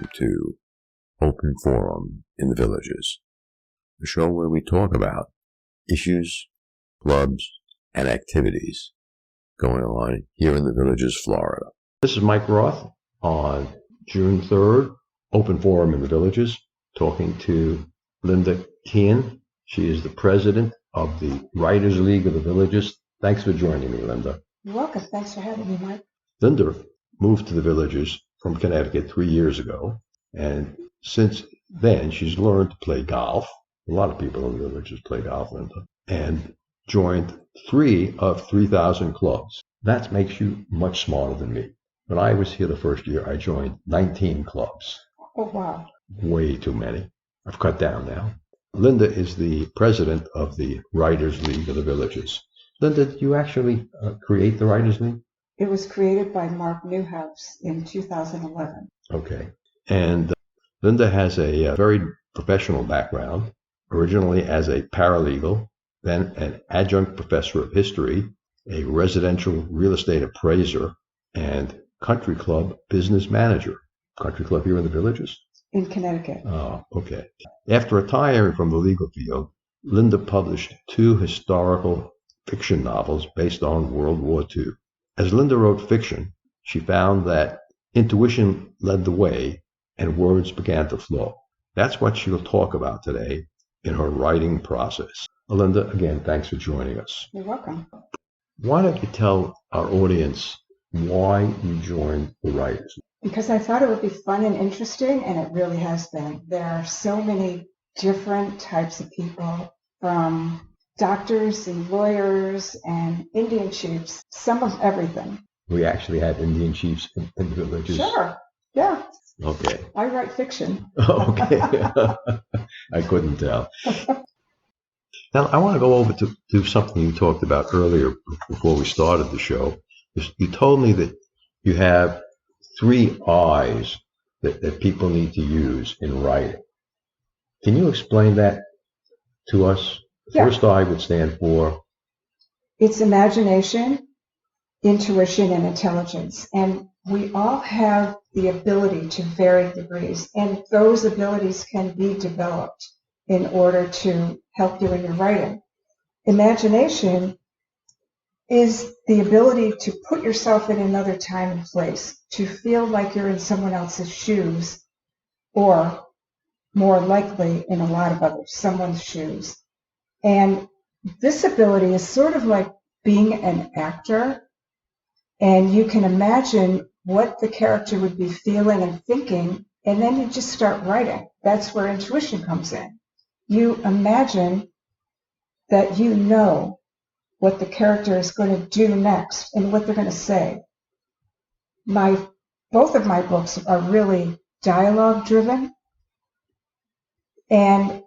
welcome to Open Forum in the Villages, a show where we talk about issues, clubs, and activities going on here in the Villages, Florida. This is Mike Roth on June 3rd, Open Forum in the Villages, talking to Linda Keenan. She is the president of the Writers League of the Villages. Thanks for joining me, Linda. You're welcome. Thanks for having me, Mike. Linda moved to the Villages from Connecticut 3 years ago, and since then she's learned to play golf. A lot of people in the Villages play golf, Linda, and joined 3 of 3,000 clubs. That makes you much smarter than me. When I was here the first year, I joined 19 clubs. Oh, wow. Way too many. I've cut down now. Linda is the president of the Writers League of the Villages. Linda, did you actually create the Writers League? It was created by Mark Newhouse in 2011. Okay. And Linda has a very professional background, originally as a paralegal, then an adjunct professor of history, a residential real estate appraiser, and country club business manager. Country club here in the Villages? In Connecticut. Oh, okay. After retiring from the legal field, Linda published 2 historical fiction novels based on World War II. As Linda wrote fiction, she found that intuition led the way and words began to flow. That's what she'll talk about today in her writing process. Linda, again, thanks for joining us. You're welcome. Why don't you tell our audience why you joined the Writers League? Because I thought it would be fun and interesting, and it really has been. There are so many different types of people, from doctors and lawyers and Indian chiefs, some of everything. We actually have Indian chiefs in the Villages. Sure, yeah. Okay. I write fiction. Okay. I couldn't tell. Now, I want to go over to something you talked about earlier before we started the show. You told me that you have 3 I's that people need to use in writing. Can you explain that to us? The first I would stand for? It's imagination, intuition, and intelligence. And we all have the ability to varying degrees, and those abilities can be developed in order to help you in your writing. Imagination is the ability to put yourself in another time and place, to feel like you're in someone else's shoes, or more likely in a lot of others, someone's shoes. And this ability is sort of like being an actor, and you can imagine what the character would be feeling and thinking, and then you just start writing. That's where intuition comes in. You imagine that you know what the character is going to do next and what they're going to say. Both of my books are really dialogue driven, and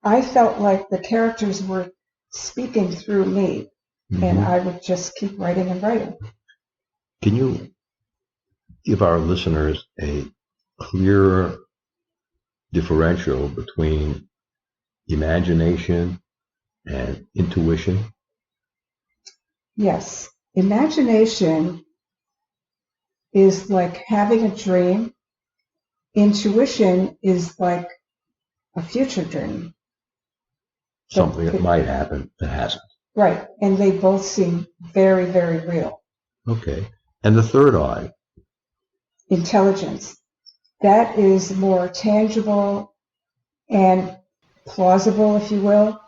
I felt like the characters were speaking through me, and I would just keep writing and writing. Can you give our listeners a clearer differential between imagination and intuition? Yes. Imagination is like having a dream. Intuition is like a future dream. Something that might happen that hasn't. Right. And they both seem very, very real. Okay. And the third I? Intelligence. That is more tangible and plausible, if you will.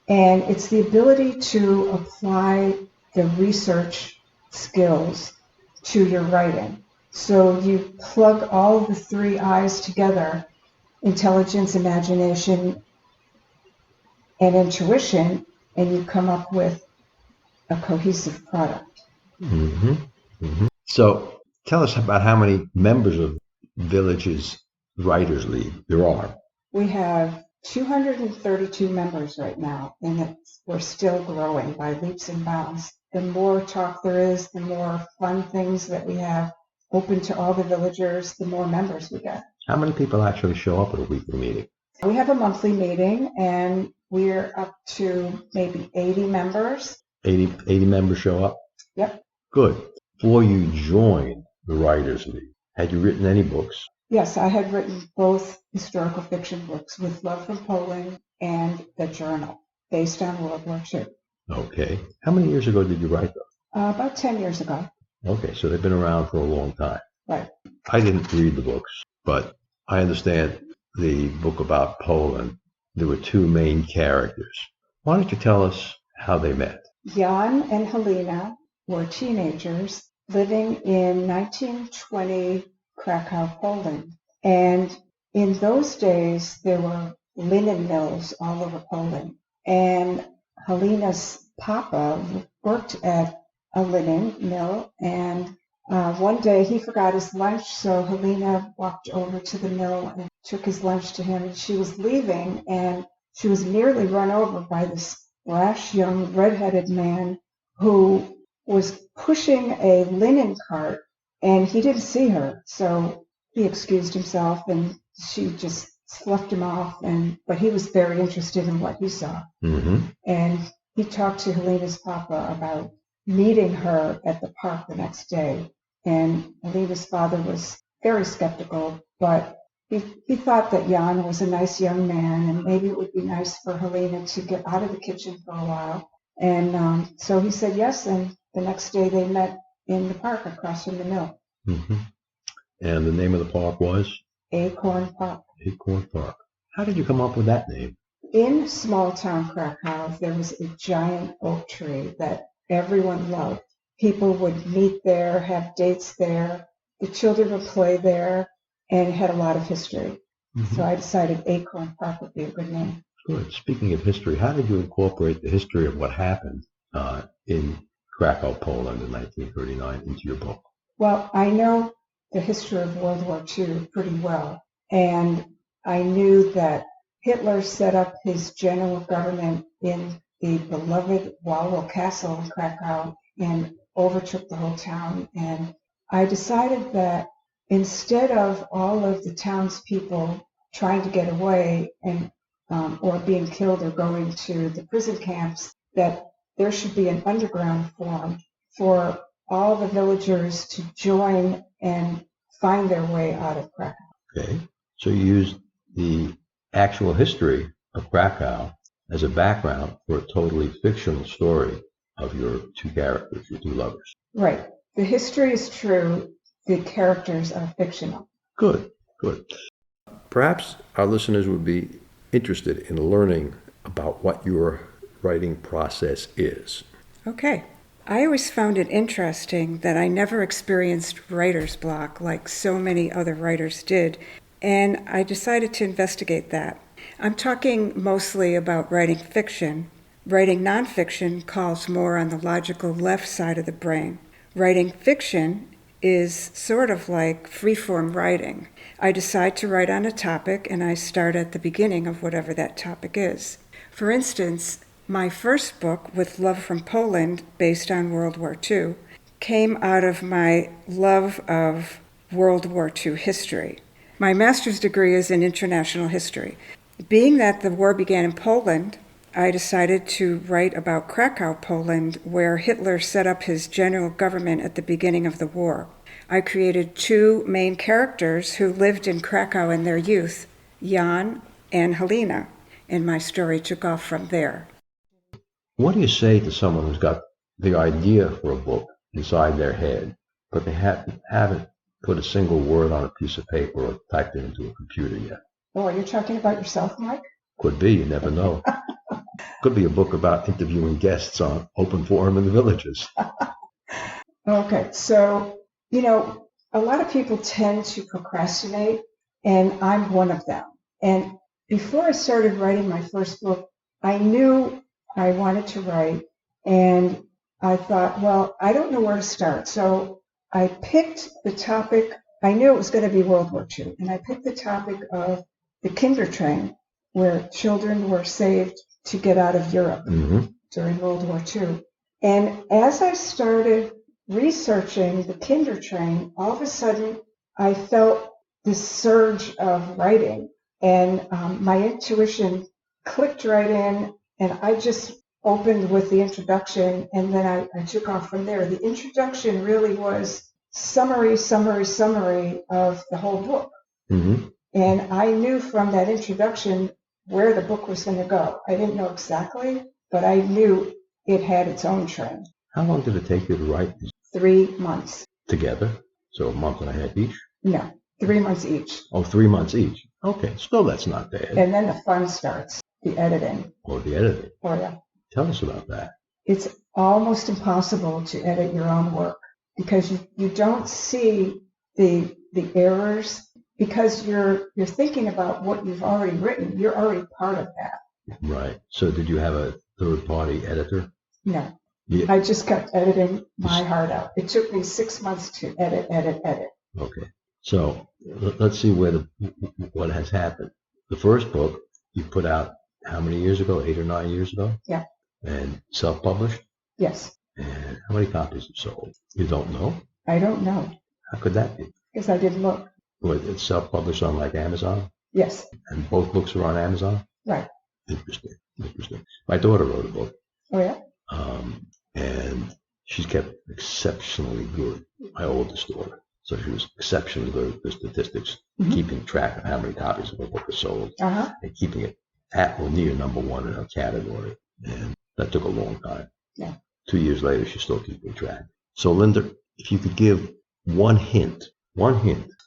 And it's the ability to apply the research skills to your writing. So you plug all of the 3 I's together, intelligence, imagination, and intuition, and you come up with a cohesive product. Mm-hmm. Mm-hmm. So tell us about how many members of Villages Writers League there are. We have 232 members right now, and we're still growing by leaps and bounds. The more talk there is, the more fun things that we have open to all the villagers, the more members we get. How many people actually show up at a weekly meeting? We have a monthly meeting, and we're up to maybe 80 members. 80 members show up? Yep. Good. Before you joined the Writers League, had you written any books? Yes, I had written both historical fiction books, With Love from Poland and The Journal, based on World War II. Okay. How many years ago did you write those? About 10 years ago. Okay, so they've been around for a long time. Right. I didn't read the books, but I understand the book about Poland. There were two main characters. Why don't you tell us how they met? Jan and Helena were teenagers living in 1920 Krakow, Poland. And in those days, there were linen mills all over Poland. And Helena's papa worked at a linen mill, and one day he forgot his lunch, so Helena walked over to the mill and took his lunch to him, and she was leaving, and she was nearly run over by this brash young red-headed man who was pushing a linen cart, and he didn't see her, so he excused himself, and she just sloughed him off, but he was very interested in what he saw. Mm-hmm. And he talked to Helena's papa about meeting her at the park the next day. And Helena's father was very skeptical, but he thought that Jan was a nice young man, and maybe it would be nice for Helena to get out of the kitchen for a while. And so he said yes, and the next day they met in the park across from the mill. Mm-hmm. And the name of the park was? Acorn Park. Acorn Park. How did you come up with that name? In small town Krakow, there was a giant oak tree that everyone loved. People would meet there, have dates there. The children would play there, and it had a lot of history. Mm-hmm. So I decided Acorn Park would be a good name. Good. Speaking of history, how did you incorporate the history of what happened in Krakow, Poland in 1939 into your book? Well, I know the history of World War II pretty well, and I knew that Hitler set up his general government in the beloved Wawel Castle in Krakow and overtook the whole town. And I decided that instead of all of the townspeople trying to get away and or being killed or going to the prison camps, that there should be an underground forum for all the villagers to join and find their way out of Krakow. Okay, so you used the actual history of Krakow as a background for a totally fictional story of your two characters, your two lovers. Right. The history is true. The characters are fictional. Good, good. Perhaps our listeners would be interested in learning about what your writing process is. Okay. I always found it interesting that I never experienced writer's block like so many other writers did, and I decided to investigate that. I'm talking mostly about writing fiction. Writing nonfiction calls more on the logical left side of the brain. Writing fiction is sort of like free-form writing. I decide to write on a topic, and I start at the beginning of whatever that topic is. For instance, my first book, With Love from Poland, based on World War II, came out of my love of World War II history. My master's degree is in international history. Being that the war began in Poland, I decided to write about Krakow, Poland, where Hitler set up his general government at the beginning of the war. I created two main characters who lived in Krakow in their youth, Jan and Helena, and my story took off from there. What do you say to someone who's got the idea for a book inside their head, but they haven't put a single word on a piece of paper or typed it into a computer yet? Oh, are you talking about yourself, Mike? Could be, you never know. Could be a book about interviewing guests on open forum in the villages. Okay, so, a lot of people tend to procrastinate, and I'm one of them. And before I started writing my first book, I knew I wanted to write, and I thought, well, I don't know where to start. So I picked the topic. I knew it was going to be World War II, and I picked the topic of the Kinder train, where children were saved to get out of Europe during World War II. And as I started researching the Kinder train, all of a sudden I felt this surge of writing, and my intuition clicked right in, and I just opened with the introduction, and then I took off from there. The introduction really was summary of the whole book. Mm-hmm. And I knew from that introduction where the book was going to go. I didn't know exactly, but I knew it had its own trend. How long did it take you to write these 3 months. together? So a month and a half each? No, 3 months each. Oh, 3 months each. Okay, still that's not bad. And then the fun starts, the editing. Or the editing. Oh, yeah. Tell us about that. It's almost impossible to edit your own work because you don't see the errors because you're thinking about what you've already written. You're already part of that. Right. So did you have a third-party editor? No. Yeah. I just kept editing my heart out. It took me 6 months to edit. Okay. So let's see what has happened. The first book you put out how many years ago? 8 or 9 years ago? Yeah. And self-published? Yes. And how many copies have sold? You don't know? I don't know How could that be? because I didn't look. Well, it's self-published on like Amazon? Yes. And both books are on Amazon? Right. Interesting. My daughter wrote a book. Oh, yeah? And she's kept exceptionally good, my oldest daughter. So she was exceptionally good at the statistics, keeping track of how many copies of a book are sold, Uh-huh. and keeping it at or near number one in her category. And that took a long time. Yeah. 2 years later, she's still keeping track. So, Linda, if you could give one hint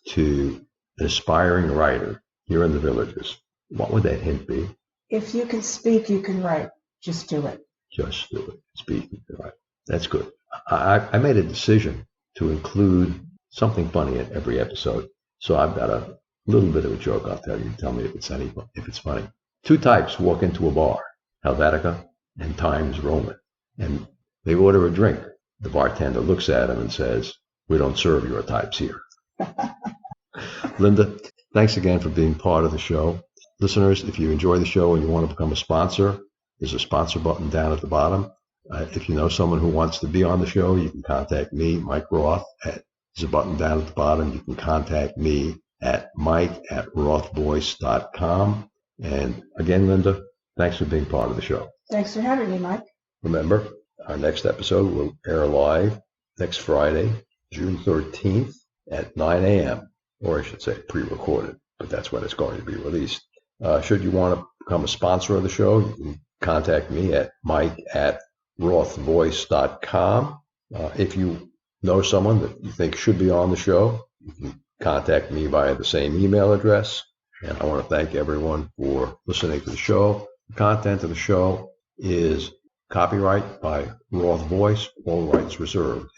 to an aspiring writer here in the Villages, what would that hint be? If you can speak, you can write. Just do it. Just do it. Speak. Right. That's good. I made a decision to include something funny in every episode. So I've got a little bit of a joke. I'll tell you. Tell me if it's funny. 2 types walk into a bar, Helvetica and Times Roman, and they order a drink. The bartender looks at them and says, "We don't serve your types here." Linda, thanks again for being part of the show. Listeners, if you enjoy the show and you want to become a sponsor, there's a sponsor button down at the bottom. If you know someone who wants to be on the show, you can contact me, Mike Roth. There's a button down at the bottom. You can contact me at mike@rothvoice.com. And again, Linda, thanks for being part of the show. Thanks for having me, Mike. Remember, our next episode will air live next Friday, June 13th at 9 a.m., or I should say pre-recorded, but that's when it's going to be released. Should you want to become a sponsor of the show, you can contact me at mike@rothvoice.com. If you know someone that you think should be on the show, you can contact me via the same email address. And I want to thank everyone for listening to the show. The content of the show is copyright by Roth Voice, all rights reserved.